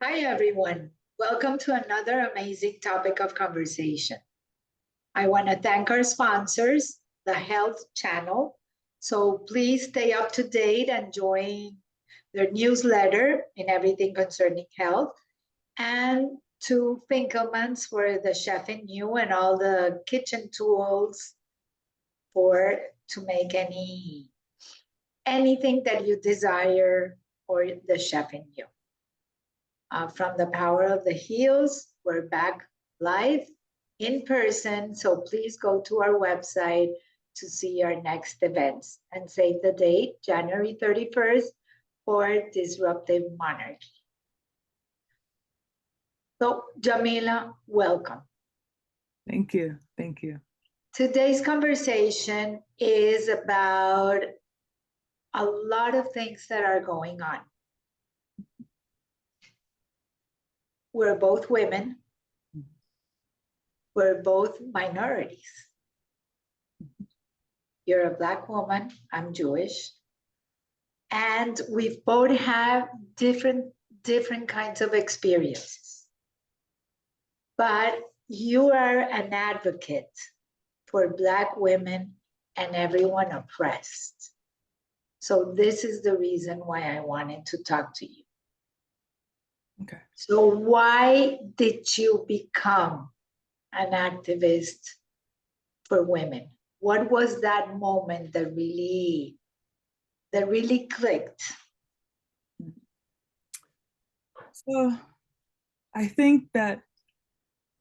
Hi, everyone. Welcome to another amazing topic of conversation. I want to thank our sponsors, the Health Channel. So please stay up to date and join their newsletter in everything concerning health. And to Finkelman's for the chef in you and all the kitchen tools for to make anything that you desire for the chef in you. From the Power of the Heels. We're back live in person. So please go to our website to see our next events and save the date, January 31st, for Disruptive Monarchy. So, Jamila, welcome. Thank you. Thank you. Today's conversation is about a lot of things that are going on. We're both women. We're both minorities. You're a Black woman, I'm Jewish. And we both have different kinds of experiences. But you are an advocate for Black women and everyone oppressed. So this is the reason why I wanted to talk to you. Okay. So why did you become an activist for women? What was that moment that really clicked? So I think that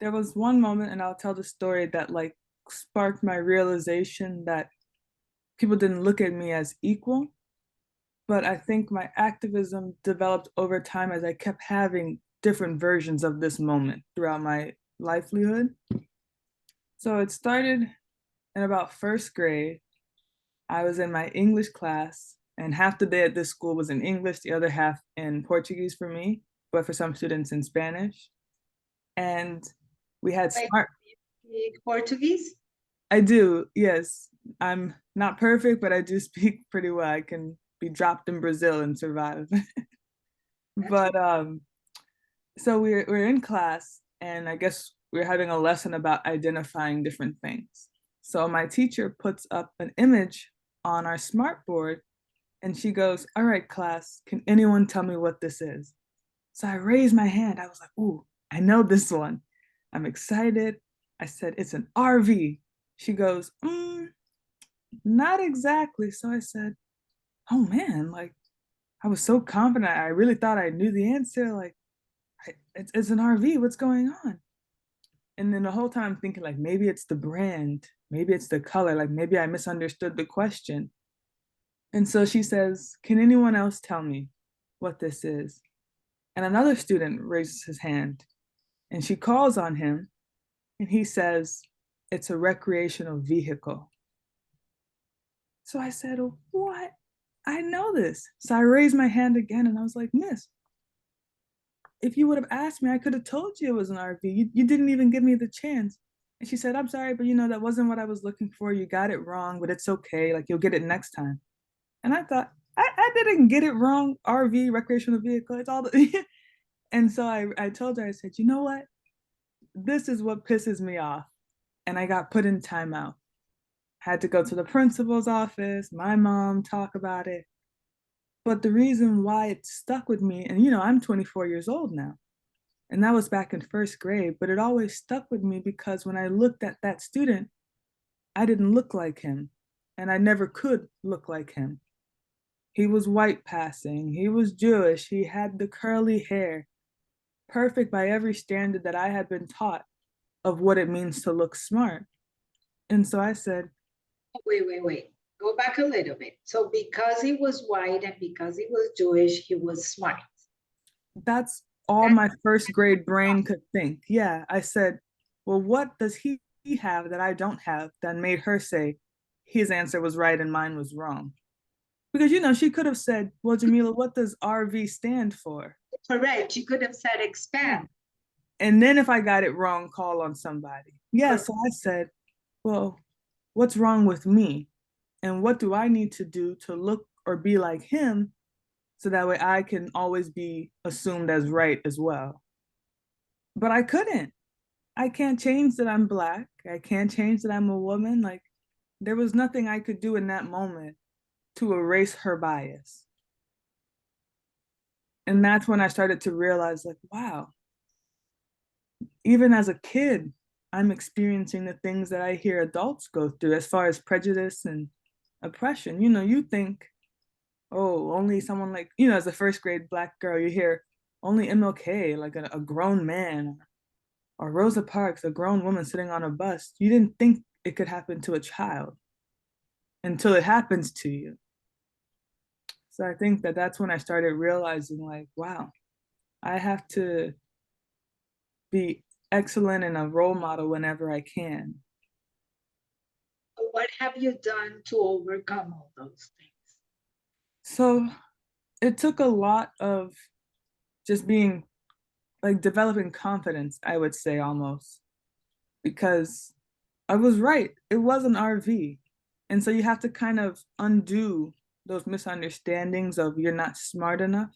there was one moment, and I'll tell the story, that like sparked my realization that people didn't look at me as equal. But I think my activism developed over time as I kept having different versions of this moment throughout my livelihood. So it started in about first grade. I was in my English class, and half the day at this school was in English, the other half in Portuguese for me, but for some students in Spanish. And we had smart. Speak Portuguese? I do, yes. I'm not perfect, but I do speak pretty well. I can be dropped in Brazil and survive. But so we're in class, and I guess we're having a lesson about identifying different things. So my teacher puts up an image on our smart board, and she goes, "All right, class, can anyone tell me what this is?" So I raised my hand. I was like, "Ooh, I know this one." I'm excited. I said, "It's an RV." She goes, "Not exactly." So I said, "Oh man, like I was so confident. I really thought I knew the answer. Like, it's an RV. What's going on?" And then the whole time I'm thinking, like, maybe it's the brand, maybe it's the color, like maybe I misunderstood the question. And so she says, "Can anyone else tell me what this is?" And another student raises his hand, and she calls on him, and he says, "It's a recreational vehicle." So I said, "What? I know this." So I raised my hand again, and I was like, "Miss, if you would have asked me, I could have told you it was an RV. You didn't even give me the chance." And she said, "I'm sorry, but that wasn't what I was looking for. You got it wrong, but it's okay. Like, you'll get it next time." And I thought, I didn't get it wrong. RV, recreational vehicle, it's all the. And so I told her, I said, "You know what? This is what pisses me off." And I got put in timeout. Had to go to the principal's office, my mom, talk about it. But the reason why it stuck with me, and I'm 24 years old now, and that was back in first grade, but it always stuck with me because when I looked at that student, I didn't look like him, and I never could look like him. He was white passing, he was Jewish, he had the curly hair, perfect by every standard that I had been taught of what it means to look smart. And so I said, Wait. Go back a little bit. So because he was white and because he was Jewish, he was smart. that's all my first grade brain could think. Yeah, I said, well, what does he have that I don't have that made her say his answer was right and mine was wrong? Because, she could have said, well, Jamila, what does RV stand for? Correct. You could have said expand. And then if I got it wrong, call on somebody. Yeah, so I said, well, what's wrong with me? And what do I need to do to look or be like him so that way I can always be assumed as right as well. But I couldn't. I can't change that I'm Black. I can't change that I'm a woman. Like, there was nothing I could do in that moment to erase her bias. And that's when I started to realize, like, wow, even as a kid, I'm experiencing the things that I hear adults go through as far as prejudice and oppression. You think, oh, only someone like, as a first grade Black girl, you hear only MLK, like a grown man, or Rosa Parks, a grown woman sitting on a bus. You didn't think it could happen to a child until it happens to you. So I think that that's when I started realizing, like, wow, I have to be excellent and a role model whenever I can. What have you done to overcome all those things? So it took a lot of just being like developing confidence, I would say almost, because I was right. It was an RV. And so you have to kind of undo those misunderstandings of you're not smart enough,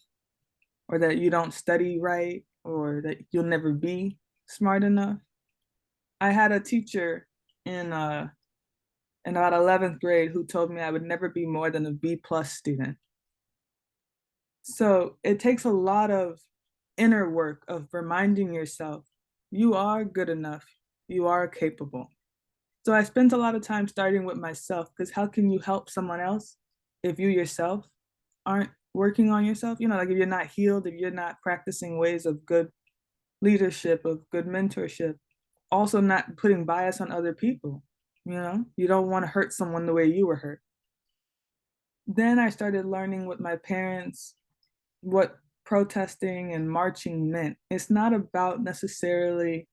or that you don't study right, or that you'll never be smart enough. I had a teacher in in about 11th grade who told me I would never be more than a B plus student. So it takes a lot of inner work of reminding yourself you are good enough, you are capable. So I spent a lot of time starting with myself, because how can you help someone else if you yourself aren't working on yourself? Like if you're not healed, if you're not practicing ways of good leadership, of good mentorship, also not putting bias on other people. You don't want to hurt someone the way you were hurt. Then I started learning with my parents what protesting and marching meant. It's not about necessarily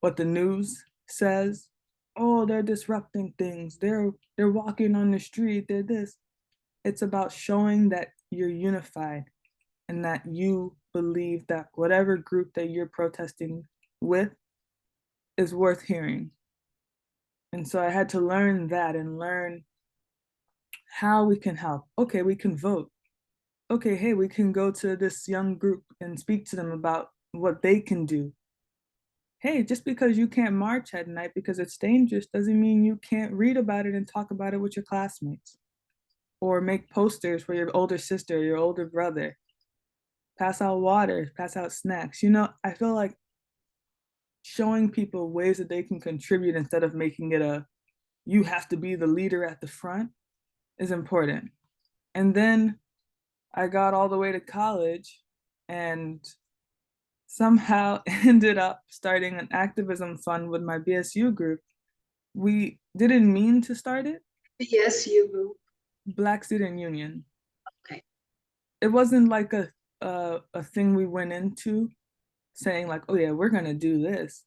what the news says. Oh, they're disrupting things. They're walking on the street. They're this. It's about showing that you're unified and that you believe that whatever group that you're protesting with is worth hearing. And so I had to learn that and learn how we can help. Okay, we can vote. Okay, hey, we can go to this young group and speak to them about what they can do. Hey, just because you can't march at night because it's dangerous doesn't mean you can't read about it and talk about it with your classmates, or make posters for your older sister, your older brother, pass out water, pass out snacks. I feel like showing people ways that they can contribute instead of making it a you have to be the leader at the front is important. And then I got all the way to college and somehow ended up starting an activism fund with my BSU group. We didn't mean to start it. Yes, you will. Black Student Union. Okay. It wasn't like a thing we went into saying like, oh yeah, we're gonna do this.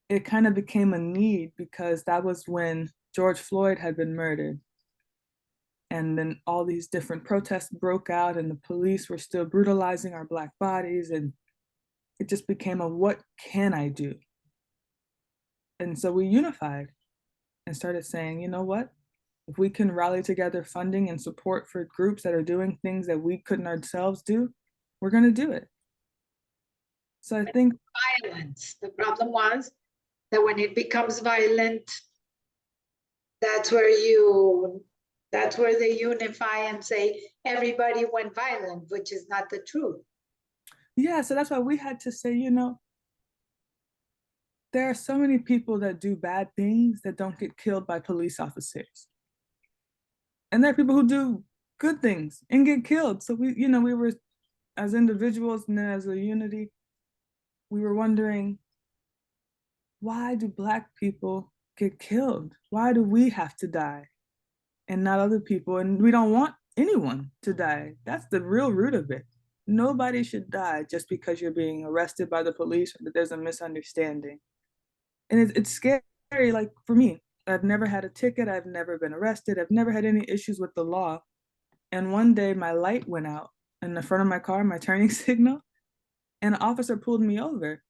It kind of became a need because that was when George Floyd had been murdered. And then all these different protests broke out and the police were still brutalizing our Black bodies. And it just became a what can I do? And so we unified and started saying, you know what? If we can rally together funding and support for groups that are doing things that we couldn't ourselves do, we're going to do it. So I think violence. The problem was that when it becomes violent, that's where they unify and say everybody went violent, which is not the truth. Yeah, so that's why we had to say, there are so many people that do bad things that don't get killed by police officers. And there are people who do good things and get killed. So we were, as individuals and then as a unity, we were wondering, why do Black people get killed? Why do we have to die and not other people? And we don't want anyone to die. That's the real root of it. Nobody should die just because you're being arrested by the police or that there's a misunderstanding. And it's scary. Like for me, I've never had a ticket. I've never been arrested. I've never had any issues with the law. And one day my light went out in the front of my car, my turning signal, and an officer pulled me over.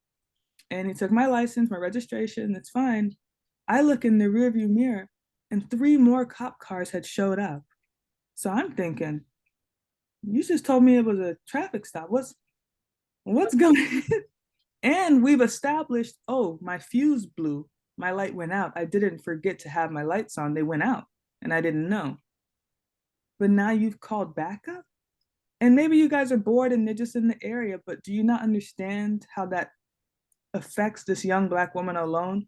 And he took my license, my registration, it's fine. I look in the rearview mirror and 3 more cop cars had showed up. So I'm thinking, You just told me it was a traffic stop. What's going And we've established, oh, my fuse blew. My light went out. I didn't forget to have my lights on. They went out and I didn't know. But now you've called backup? And maybe you guys are bored and they're just in the area, but do you not understand how that affects this young Black woman alone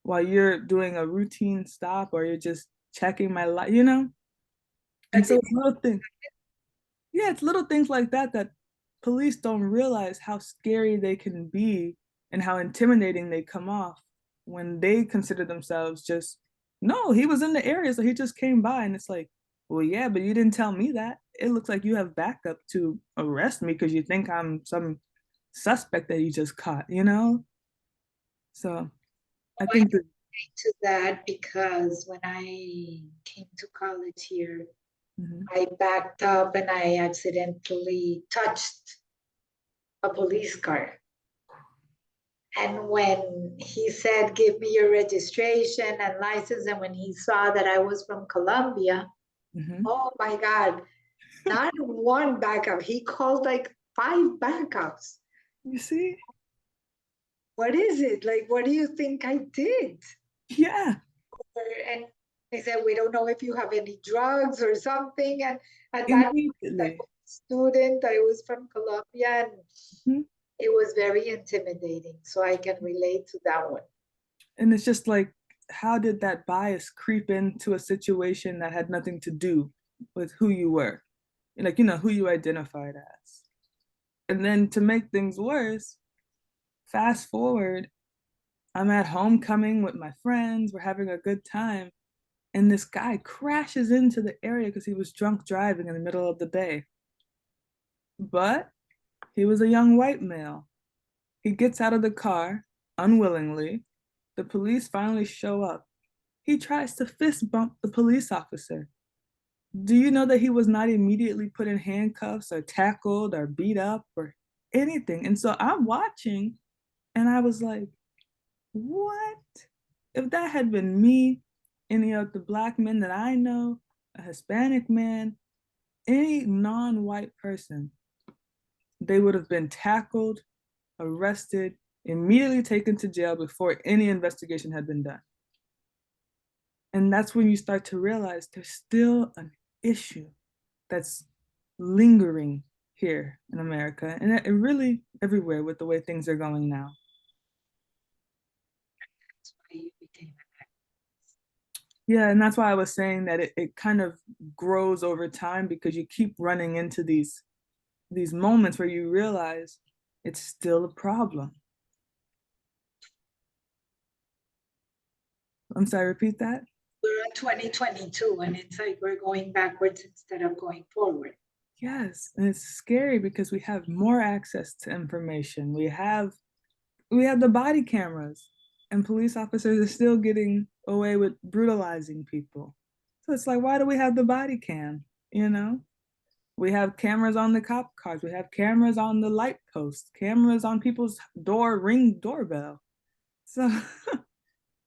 while you're doing a routine stop or you're just checking my light, you know? And That's so it. it's little things. Yeah, it's little things like that that police don't realize how scary they can be and how intimidating they come off when they consider themselves just, no, he was in the area, so he just came by. And it's like, well, yeah, but you didn't tell me that. It looks like you have backup to arrest me because you think I'm some suspect that you just caught, you know? So I I think that, relate to that because when I came to college here, mhm, I backed up and I accidentally touched a police car. And when he said, "Give me your registration and license," and when he saw that I was from Colombia, mhm. oh my God, not one backup. He called like five backups. You see? What is it? Like, what do you think I did? Yeah, And they said, "We don't know if you have any drugs or something." And at that point, I immediately. was a student, I was from Colombia, and Mhm. it was very intimidating. So I can relate to that one. And it's just like, how did that bias creep into a situation that had nothing to do with who you were? Like, who you identified as. And then to make things worse, fast forward, I'm at homecoming with my friends, we're having a good time, and this guy crashes into the area because he was drunk driving in the middle of the day. But he was a young white male. He gets out of the car unwillingly. The police finally show up. He tries to fist bump the police officer. Do you know that he was not immediately put in handcuffs or tackled or beat up or anything? And so I'm watching and I was like, what? If that had been me, any of the Black men that I know, a Hispanic man, any non white person, they would have been tackled, arrested, immediately taken to jail before any investigation had been done. And that's when you start to realize there's still an issue that's lingering here in America and it really everywhere with the way things are going now. That's why you became Yeah, and that's why I was saying that it kind of grows over time because you keep running into these moments where you realize it's still a problem. I'm sorry, repeat that. we're in 2022 and it's like we're going backwards instead of going forward. Yes, and it's scary because we have more access to information. We have the body cameras, and police officers are still getting away with brutalizing people. So it's like, why do we have the body cam? You know, we have cameras on the cop cars, we have cameras on the light posts, cameras on people's ring doorbell. So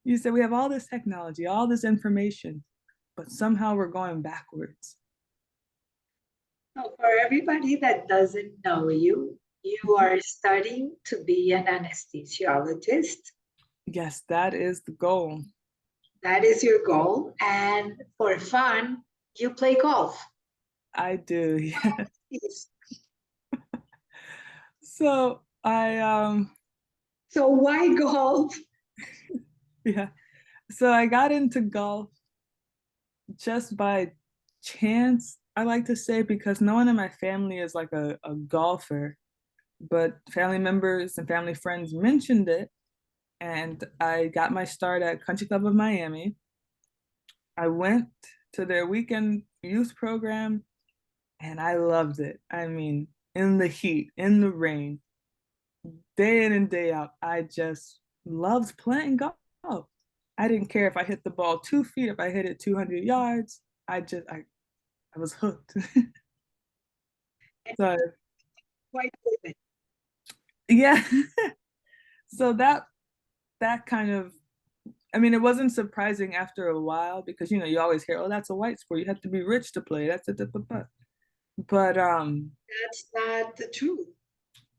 you said we have all this technology, all this information, but somehow we're going backwards. So for everybody that doesn't know you, you are studying to be an anesthesiologist. Yes, that is the goal. That is your goal. And for fun, you play golf. I do. Yeah. Yes. So So why golf? yeah. So I got into golf just by chance, I like to say, because no one in my family is like a golfer, but family members and family friends mentioned it. And I got my start at Country Club of Miami. I went to their weekend youth program and I loved it. I mean, in the heat, in the rain, day in and day out, I just loved playing golf. I didn't care if I hit the ball 2 feet, if I hit it 200 yards. I was hooked. And So quite vivid. yeah, so that kind of, I mean, it wasn't surprising after a while because you always hear, oh, that's a white sport. You have to be rich to play. That's it. But That's not the truth.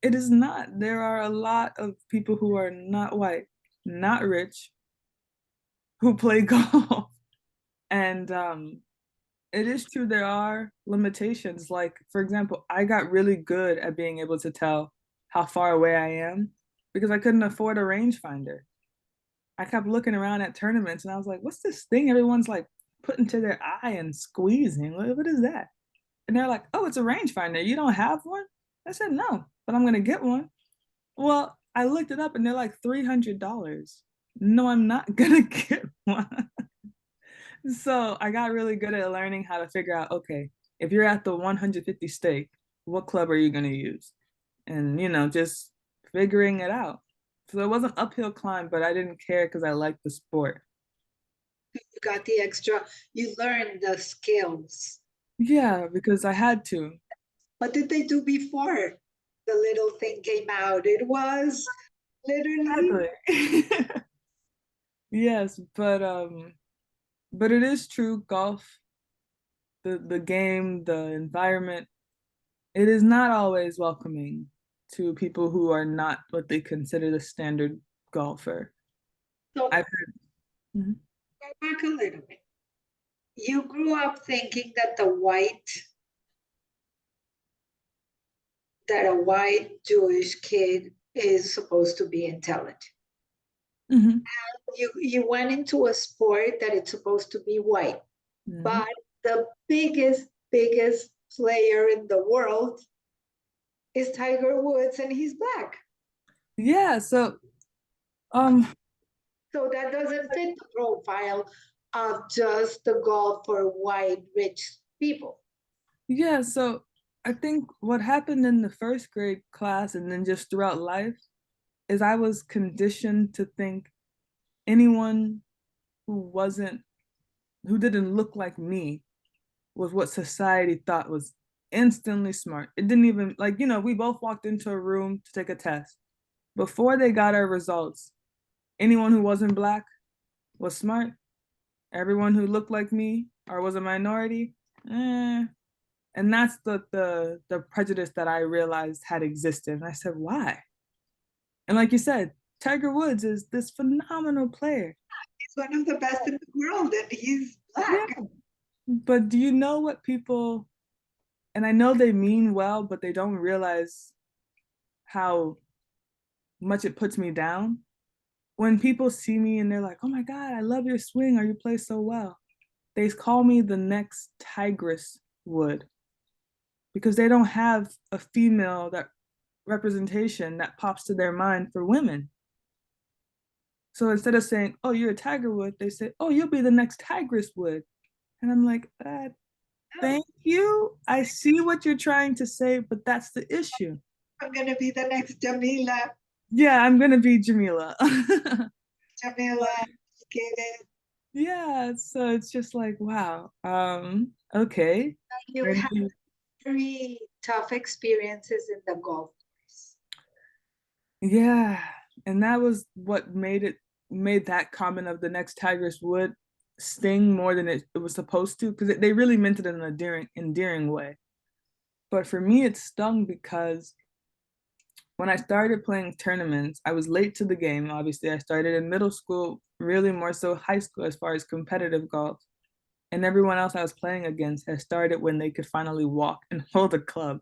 it is not. There are a lot of people who are not white, not rich, who play golf. And it is true there are limitations. Like, for example, I got really good at being able to tell how far away I am because I couldn't afford a rangefinder. I kept looking around at tournaments and I was like, what's this thing everyone's like putting to their eye and squeezing? What is that? And they're like, oh, it's a rangefinder. You don't have one? I said, no, but I'm going to get one. Well, I looked it up and they're like $300. No, I'm not going to get one. So I got really good at learning how to figure out, okay, if you're at the 150 stake, what club are you going to use? And, just figuring it out. So it was an uphill climb, but I didn't care because I liked the sport. You got the extra, you learned the skills. Yeah, because I had to. What did they do before the little thing came out? It was literally, Exactly. Yes, but it is true, golf, the game, the environment, it is not always welcoming to people who are not what they consider the standard golfer. so I've heard. Mhm. go back a little bit. You grew up thinking that a white Jewish kid is supposed to be intelligent. Mhm. You went into a sport that it's supposed to be white, Mhm. but the biggest player in the world is Tiger Woods, and he's black. Yeah, so um So that doesn't fit the profile of just the golf for white rich people. yeah, so I think what happened in the first grade class and then just throughout life is I was conditioned to think anyone who wasn't who didn't look like me was what society thought was instantly smart. It didn't even like, we both walked into a room to take a test. Before they got our results, anyone who wasn't black was smart. Everyone who looked like me or was a minority, eh. And that's the prejudice that I realized had existed. And I said, why? And like you said, Tiger Woods is this phenomenal player. He's one of the best in the world, and he's Yeah. black. But do you know what people, and I know they mean well, but they don't realize how much it puts me down? When people see me and they're like, oh my God, I love your swing or you play so well, they call me the next Tigress Wood because they don't have a female that representation that pops to their mind for women. So instead of saying, oh, you're a Tiger Wood, they say, oh, you'll be the next Tigress Wood. And I'm like, No, thank you. I see what you're trying to say, but that's the issue. I'm going to be the next Jamila. Yeah, I'm going to be Jamila. Jamila, get it. Yeah, so it's just like, wow. Okay. You had very tough experiences in the golf course. Yeah, and that was what made that comment of the next Tigress Wood sting more than it was supposed to, because they really meant it in an endearing way. But for me, it stung because when I started playing tournaments, I was late to the game. Obviously, I started in middle school, really more so high school as far as competitive golf. And everyone else I was playing against had started when they could finally walk and hold a club.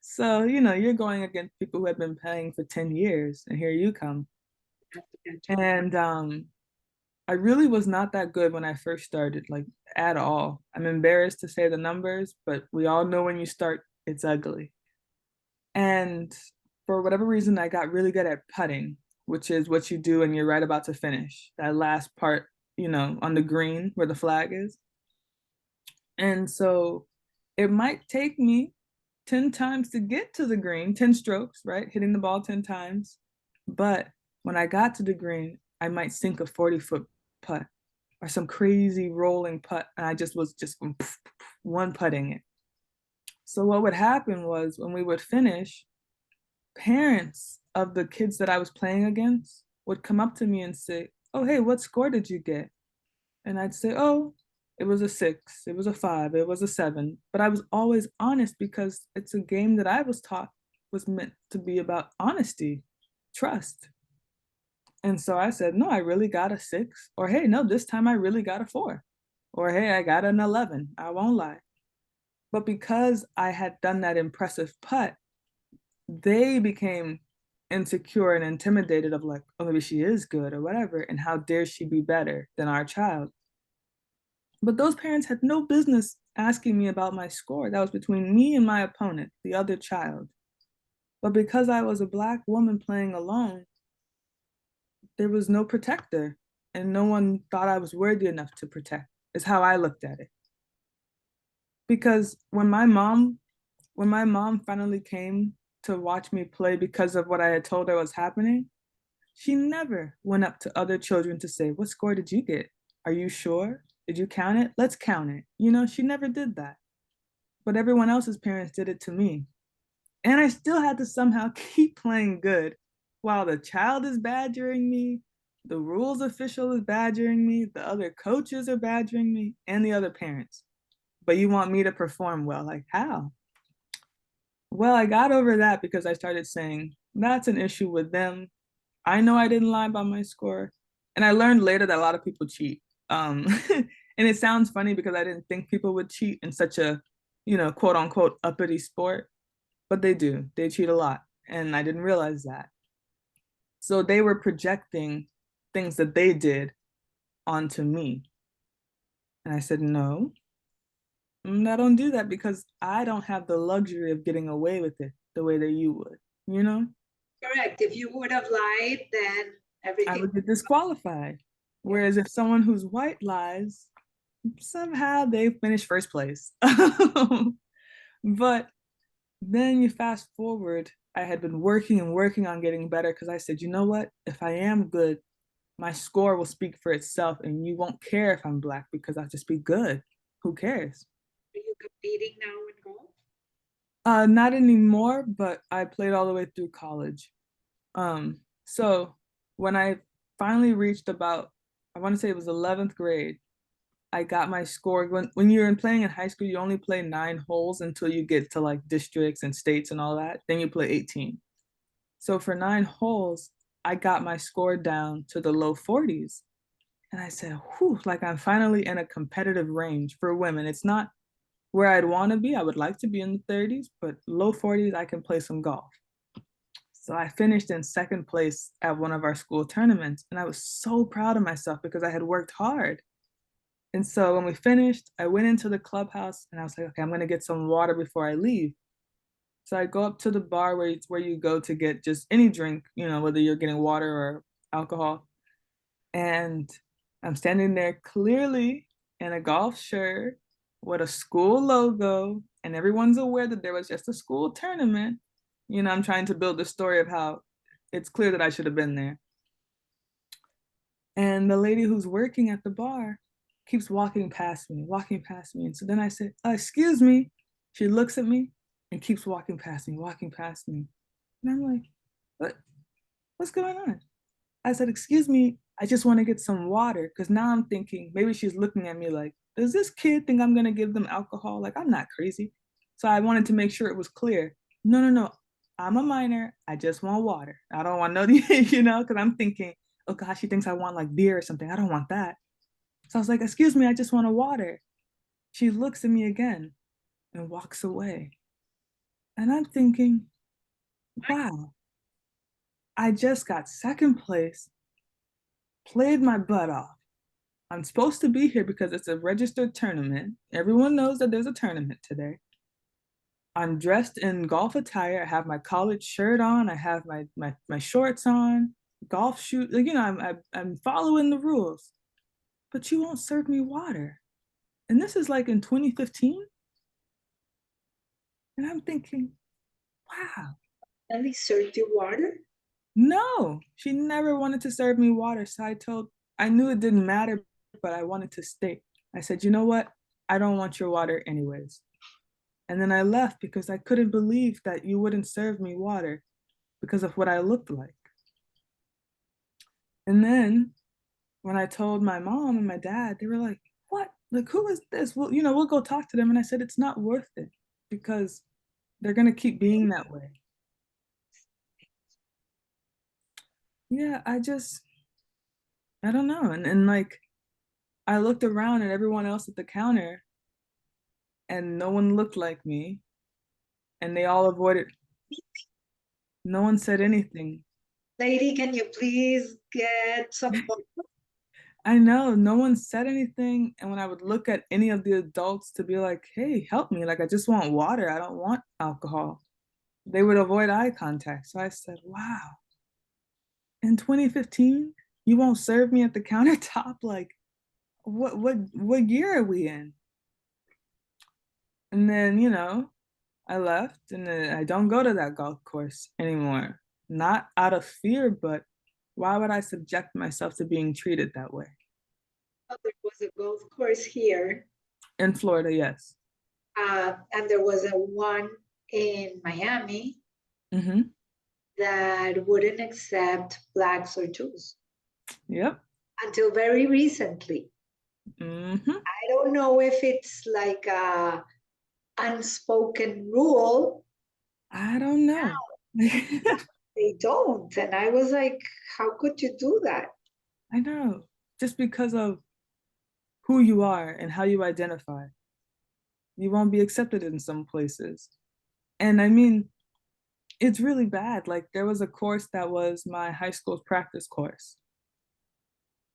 So, you're going against people who have been playing for 10 years, and here you come. And I really was not that good when I first started, like at all. I'm embarrassed to say the numbers, but we all know when you start, it's ugly. And for whatever reason, I got really good at putting, which is what you do when you're right about to finish. That last part, on the green where the flag is. And so it might take me 10 times to get to the green, 10 strokes, right? Hitting the ball 10 times. But when I got to the green, I might sink a 40-foot putt or some crazy rolling putt. And I just was just one putting it. So what would happen was when we would finish, parents of the kids that I was playing against would come up to me and say, oh, hey, what score did you get? And I'd say, oh, It was a 6, it was a 5, it was a 7. But I was always honest because it's a game that I was taught was meant to be about honesty, trust. And so I said, no, I really got a 6. Or hey, no, this time I really got a 4. Or hey, I got an 11. I won't lie. But because I had done that impressive putt, they became insecure and intimidated of like, oh, maybe she is good or whatever. And how dare she be better than our child? But those parents had no business asking me about my score. That was between me and my opponent, the other child. But because I was a Black woman playing alone, there was no protector, and no one thought I was worthy enough to protect, is how I looked at it. Because when my mom finally came to watch me play because of what I had told her was happening, she never went up to other children to say, what score did you get? Are you sure? Did you count it? Let's count it. She never did that. But everyone else's parents did it to me. And I still had to somehow keep playing good while the child is badgering me, the rules official is badgering me, the other coaches are badgering me, and the other parents. But you want me to perform well. Like, how? Well, I got over that because I started saying, that's an issue with them. I know I didn't lie about my score. And I learned later that a lot of people cheat. And it sounds funny because I didn't think people would cheat in such a, quote unquote, uppity sport. But they do. They cheat a lot. And I didn't realize that. So they were projecting things that they did onto me. And I said, no, I don't do that because I don't have the luxury of getting away with it the way that you would, you know? Correct. If you would have lied, then I everything. would get disqualified. Whereas if someone who's white lies, somehow they finish first place. But then you fast forward, I had been working and working on getting better because I said, you know what? If I am good, my score will speak for itself and you won't care if I'm Black because I'll just be good. Who cares? Are you competing now in golf? Not anymore, but I played all the way through college. So when I finally reached about, I want to say it was 11th grade, I got my score. When you're playing in high school, you only play 9 holes until you get to like districts and states and all that. Then you play 18. So for 9 holes, I got my score down to the low 40s. And I said, whew, like I'm finally in a competitive range for women. It's not where I'd want to be. I would like to be in the 30s, but low 40s, I can play some golf. So I finished in second place at one of our school tournaments. And I was so proud of myself because I had worked hard. And so when we finished, I went into the clubhouse and I was like, okay, I'm going to get some water before I leave. So I go up to the bar where you go to get just any drink, whether you're getting water or alcohol. And I'm standing there clearly in a golf shirt with a school logo, and everyone's aware that there was just a school tournament. I'm trying to build the story of how it's clear that I should have been there. And the lady who's working at the bar keeps walking past me, walking past me. And so then I said, excuse me. She looks at me and keeps walking past me, walking past me. And I'm like, what's going on? I said, excuse me, I just want to get some water. Because now I'm thinking maybe she's looking at me like, does this kid think I'm going to give them alcohol? Like, I'm not crazy. So I wanted to make sure it was clear. No, no, no. I'm a minor. I just want water. I don't want no, because I'm thinking, oh gosh, she thinks I want like beer or something. I don't want that. So I was like, excuse me, I just want a water. She looks at me again and walks away. And I'm thinking, wow, I just got second place, played my butt off. I'm supposed to be here because it's a registered tournament. Everyone knows that there's a tournament today. I'm dressed in golf attire. I have my college shirt on. I have my shorts on, golf shoes. Like, I'm following the rules. But you won't serve me water. And this is like in 2015. And I'm thinking, wow. And they served you water? No, she never wanted to serve me water. So I knew it didn't matter, but I wanted to stay. I said, you know what? I don't want your water anyways. And then I left because I couldn't believe that you wouldn't serve me water because of what I looked like. And then when I told my mom and my dad, they were like, what? like, who is this? Well, we'll go talk to them. And I said, it's not worth it because they're going to keep being that way. Yeah, I don't know. And like, I looked around at everyone else at the counter and no one looked like me and they all avoided. No one said anything. Lady, can you please get some water? I know no one said anything. And when I would look at any of the adults to be like, hey, help me, like I just want water, I don't want alcohol, they would avoid eye contact. So I said, wow, in 2015, you won't serve me at the countertop? Like, what year are we in? And then, I left and then I don't go to that golf course anymore. Not out of fear, but why would I subject myself to being treated that way? Oh, there was a golf course here, In Florida, yes. and there was a one in Miami Mm-hmm. that wouldn't accept blacks or Jews Yep. until very recently. Mm-hmm. I don't know if it's like a unspoken rule. I don't know. They don't. And I was like, how could you do that? I know. Just because of who you are and how you identify, you won't be accepted in some places. And I mean, it's really bad. Like there was a course that was my high school's practice course.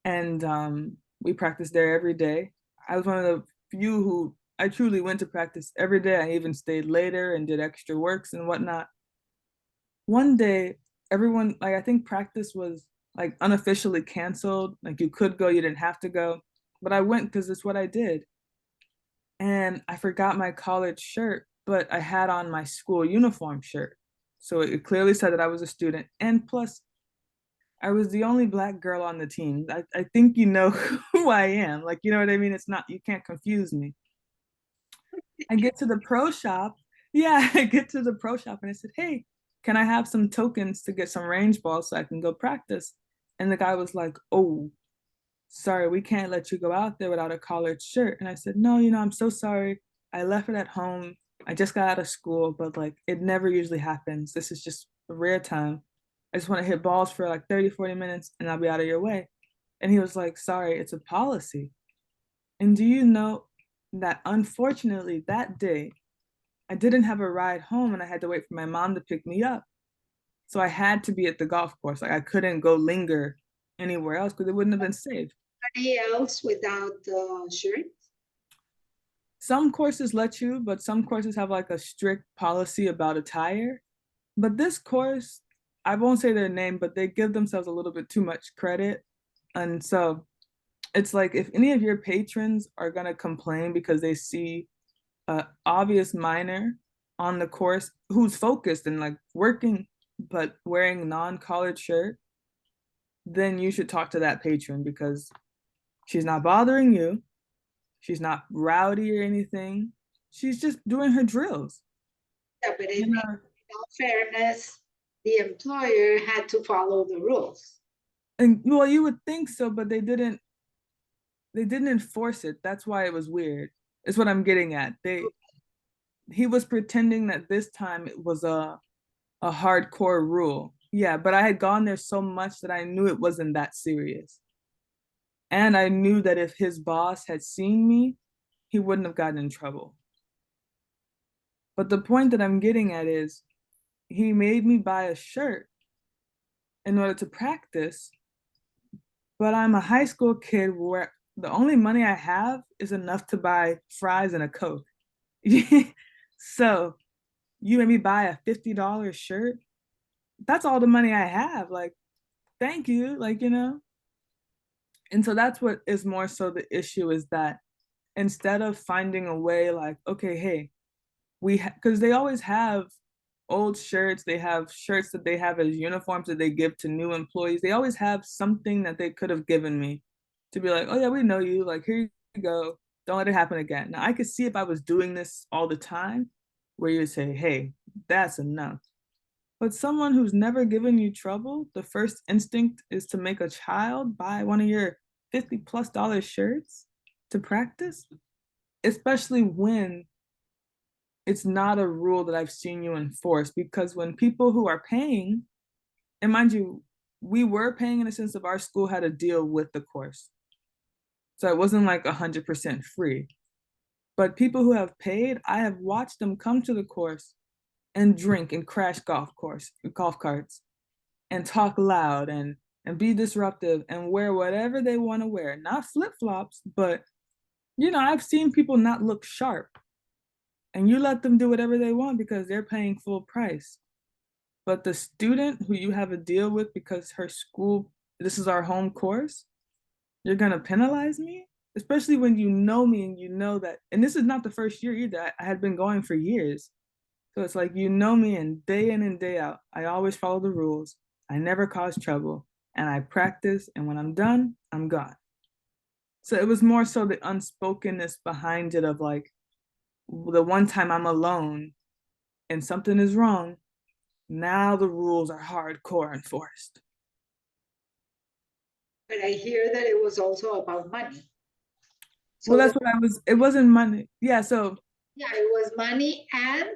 And we practiced there every day. I was one of the few who I truly went to practice every day. I even stayed later and did extra works and whatnot. One day, everyone, like I think practice was like unofficially canceled. Like you could go, you didn't have to go. But I went because it's what I did. And I forgot my college shirt, but I had on my school uniform shirt. So it clearly said that I was a student. And plus, I was the only black girl on the team. I think you know who I am. Like, you know what I mean? It's not, you can't confuse me. I get to the pro shop. Yeah, I get to the pro shop and I said, hey, can I have some tokens to get some range balls so I can go practice? And the guy was like, oh, sorry, we can't let you go out there without a collared shirt. And I said, no, I'm so sorry. I left it at home. I just got out of school, but like it never usually happens. This is just a rare time. I just want to hit balls for like 30, 40 minutes and I'll be out of your way. And he was like, sorry, it's a policy. And do you know that unfortunately that day, I didn't have a ride home and I had to wait for my mom to pick me up. So I had to be at the golf course. Like I couldn't go linger anywhere else because it wouldn't have been safe. Anybody else without the shirt? Some courses let you, but some courses have like a strict policy about attire. But this course, I won't say their name, but they give themselves a little bit too much credit. And so it's like if any of your patrons are gonna complain because they see a obvious minor on the course who's focused and like working but wearing non-collared shirt, then you should talk to that patron because she's not bothering you. She's not rowdy or anything. She's just doing her drills. Yeah, but You in know, all fairness, the employer had to follow the rules. and well, you would think so, but they didn't enforce it. That's why it was weird. Is what I'm getting at. He was pretending that this time it was a hardcore rule. Yeah, but I had gone there so much that I knew it wasn't that serious. And I knew that if his boss had seen me, he wouldn't have gotten in trouble. But the point that I'm getting at is he made me buy a shirt in order to practice, but I'm a high school kid where the only money I have is enough to buy fries and a Coke. So you made me buy a $50 shirt. That's all the money I have. Like, thank you. Like, And so that's what is more so the issue is that instead of finding a way like, okay, hey, because they always have old shirts, they have shirts that they have as uniforms that they give to new employees. They always have something that they could have given me to be like, oh yeah, we know you. Like, here you go. Don't let it happen again. Now I could see if I was doing this all the time, where you say, hey, that's enough. But someone who's never given you trouble, the first instinct is to make a child buy one of your $50+ shirts. to practice, especially when it's not a rule that I've seen you enforce. Because when people who are paying, and mind you, we were paying in the sense of our school had to deal with the course. So it wasn't like 100% free. But people who have paid, I have watched them come to the course and drink and crash golf carts and talk loud and be disruptive and wear whatever they want to wear. Not flip-flops, but I've seen people not look sharp. And you let them do whatever they want because they're paying full price. But the student who you have a deal with because her school, this is our home course, you're gonna penalize me? Especially when you know me and you know that, and this is not the first year either. I had been going for years. So it's like, you know me, and day in and day out, I always follow the rules. I never cause trouble, and I practice, and when I'm done, I'm gone. So it was more so the unspokenness behind it of like, the one time I'm alone and something is wrong, now the rules are hardcore enforced. But I hear that it was also about money. Well, that's what it wasn't money. Yeah, so. Yeah, it was money and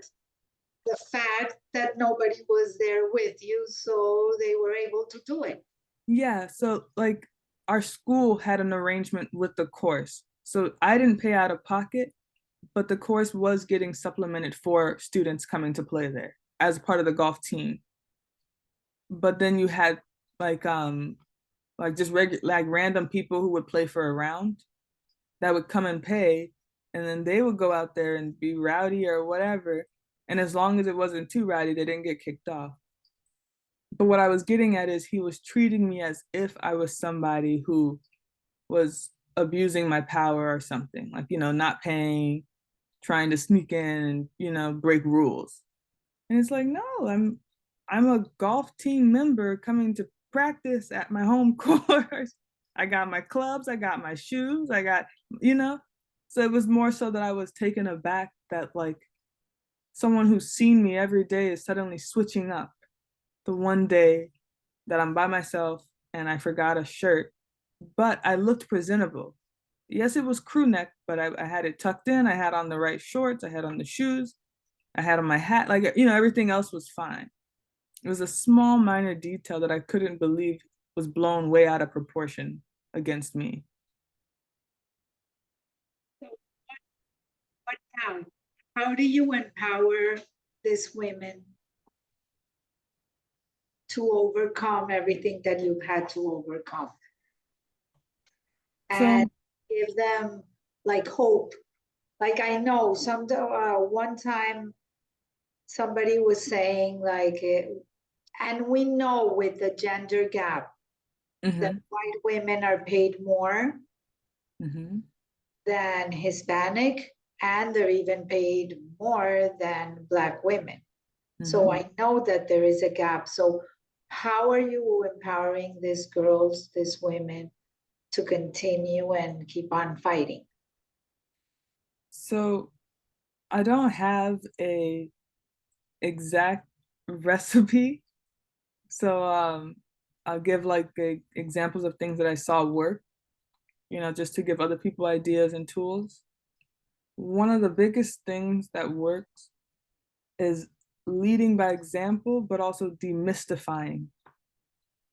the fact that nobody was there with you, so they were able to do it. Yeah, so like our school had an arrangement with the course. So I didn't pay out of pocket, but the course was getting supplemented for students coming to play there as part of the golf team. But then you had like just like random people who would play for a round that would come and pay, and then they would go out there and be rowdy or whatever. And as long as it wasn't too rowdy, they didn't get kicked off. But what I was getting at is he was treating me as if I was somebody who was abusing my power or something, like, not paying, trying to sneak in and, break rules. And it's like, no, I'm a golf team member coming to practice at my home course. I got my clubs, I got my shoes, I got, so it was more so that I was taken aback that like someone who's seen me every day is suddenly switching up the one day that I'm by myself and I forgot a shirt, but I looked presentable. Yes, it was crew neck, but I had it tucked in. I had on the right shorts. I had on the shoes. I had on my hat. Like, everything else was fine. It was a small, minor detail that I couldn't believe was blown way out of proportion against me. So what now? How do you empower these women to overcome everything that you've had to overcome and So, give them like hope? Like I know one time somebody was saying like, and we know with the gender gap that mm-hmm, white women are paid more mm-hmm, than Hispanic, and they're even paid more than Black women. So mm-hmm. I know that there is a gap. So how are you empowering these girls, these women, to continue and keep on fighting? So I don't have a exact recipe. So I'll give like examples of things that I saw work, just to give other people ideas and tools. One of the biggest things that works is leading by example, but also demystifying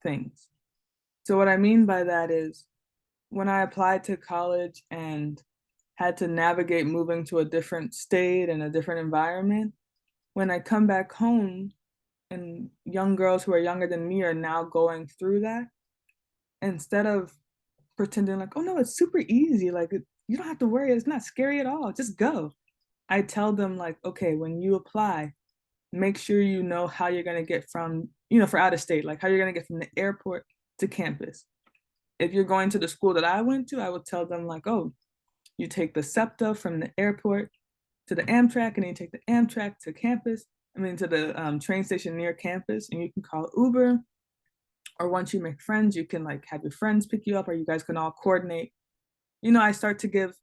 things. So what I mean by that is when I applied to college and had to navigate moving to a different state and a different environment, when I come back home and young girls who are younger than me are now going through that, instead of pretending like, oh no, it's super easy, like you don't have to worry, it's not scary at all, just go. I tell them like, okay, when you apply, make sure you know how you're going to get from, for out of state, like how you're going to get from the airport to campus. If you're going to the school that I went to, I would tell them like, oh, you take the SEPTA from the airport to the Amtrak, and then you take the Amtrak to campus, to the train station near campus, and you can call Uber. Or once you make friends, you can like have your friends pick you up, or you guys can all coordinate. I start to give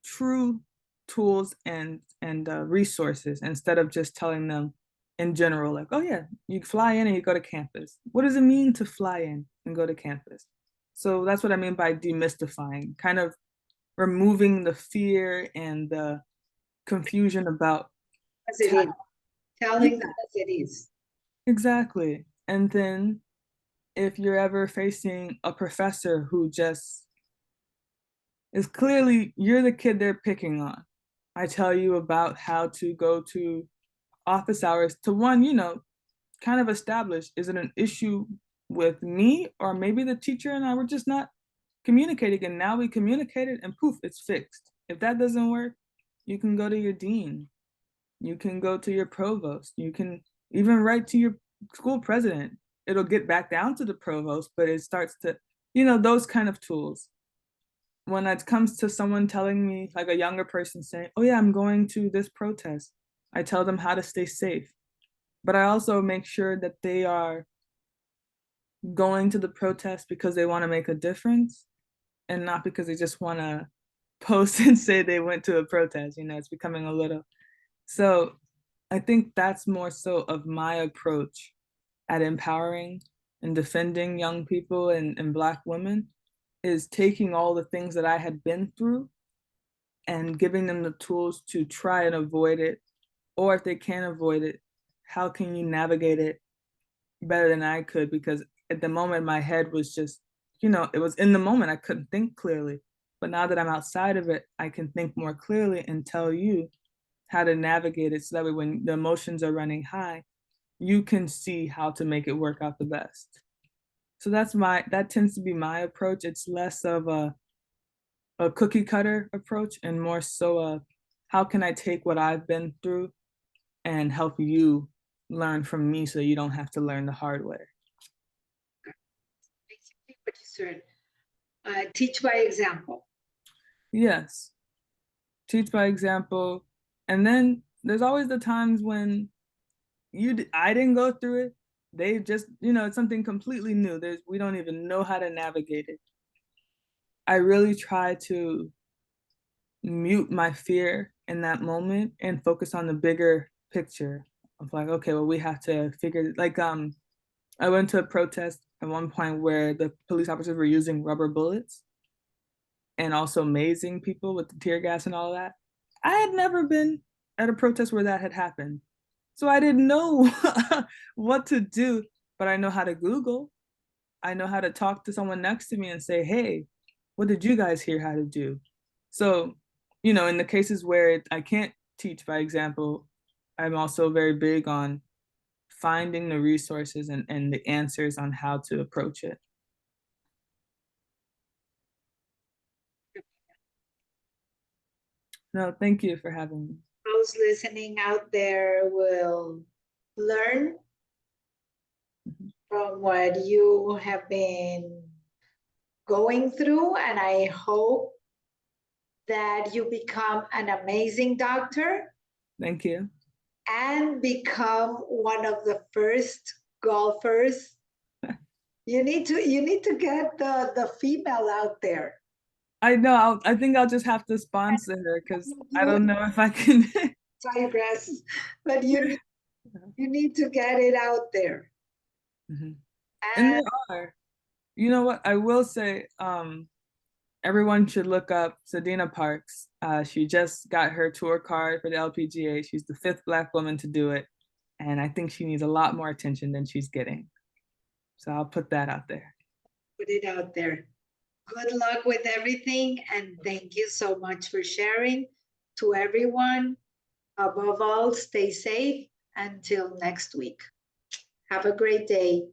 true tools and resources instead of just telling them in general, like, oh yeah, you fly in and you go to campus. What does it mean to fly in and go to campus? So that's what I mean by demystifying, kind of removing the fear and the confusion about As it is. Telling them as it is. exactly. And then if you're ever facing a professor who just is clearly you're the kid they're picking on, I tell you about how to go to office hours to one, kind of establish, is it an issue with me or maybe the teacher and I were just not communicating, and now we communicated and poof, it's fixed. If that doesn't work, you can go to your dean, you can go to your provost, you can even write to your school president. It'll get back down to the provost, but it starts to, those kind of tools. When it comes to someone telling me, like a younger person saying, oh yeah, I'm going to this protest, I tell them how to stay safe. But I also make sure that they are going to the protest because they want to make a difference and not because they just want to post and say they went to a protest. It's becoming a little. So I think that's more so of my approach at empowering and defending young people and Black women, is taking all the things that I had been through and giving them the tools to try and avoid it. Or if they can't avoid it, how can you navigate it better than I could? Because at the moment, my head was just, it was in the moment, I couldn't think clearly. But now that I'm outside of it, I can think more clearly and tell you how to navigate it so that way when the emotions are running high, you can see how to make it work out the best. So that tends to be my approach. It's less of a cookie cutter approach and more so a how can I take what I've been through and help you learn from me so you don't have to learn the hard way. Basically what you said, teach by example. Yes, teach by example. And then there's always the times when I didn't go through it. They just, it's something completely new. We don't even know how to navigate it. I really try to mute my fear in that moment and focus on the bigger picture of like, okay, well, we have to figure, like, I went to a protest at one point where the police officers were using rubber bullets and also mazing people with the tear gas and all that. I had never been at a protest where that had happened. So I didn't know what to do, but I know how to Google. I know how to talk to someone next to me and say, hey, what did you guys hear how to do? So, in the cases where I can't teach by example, I'm also very big on finding the resources and the answers on how to approach it. No, thank you for having me. Those listening out there will learn from what you have been going through, and I hope that you become an amazing doctor. Thank you. And become one of the first golfers. You need to get the female out there. I know. I think I'll just have to sponsor her because I don't know if I can. Digress, but you need to get it out there. Mm-hmm. And there are. You know what? I will say, everyone should look up Sadina Parks. She just got her tour card for the LPGA. She's the 5th Black woman to do it. And I think she needs a lot more attention than she's getting. So I'll put that out there. Put it out there. Good luck with everything. And thank you so much for sharing. To everyone, above all, stay safe until next week. Have a great day.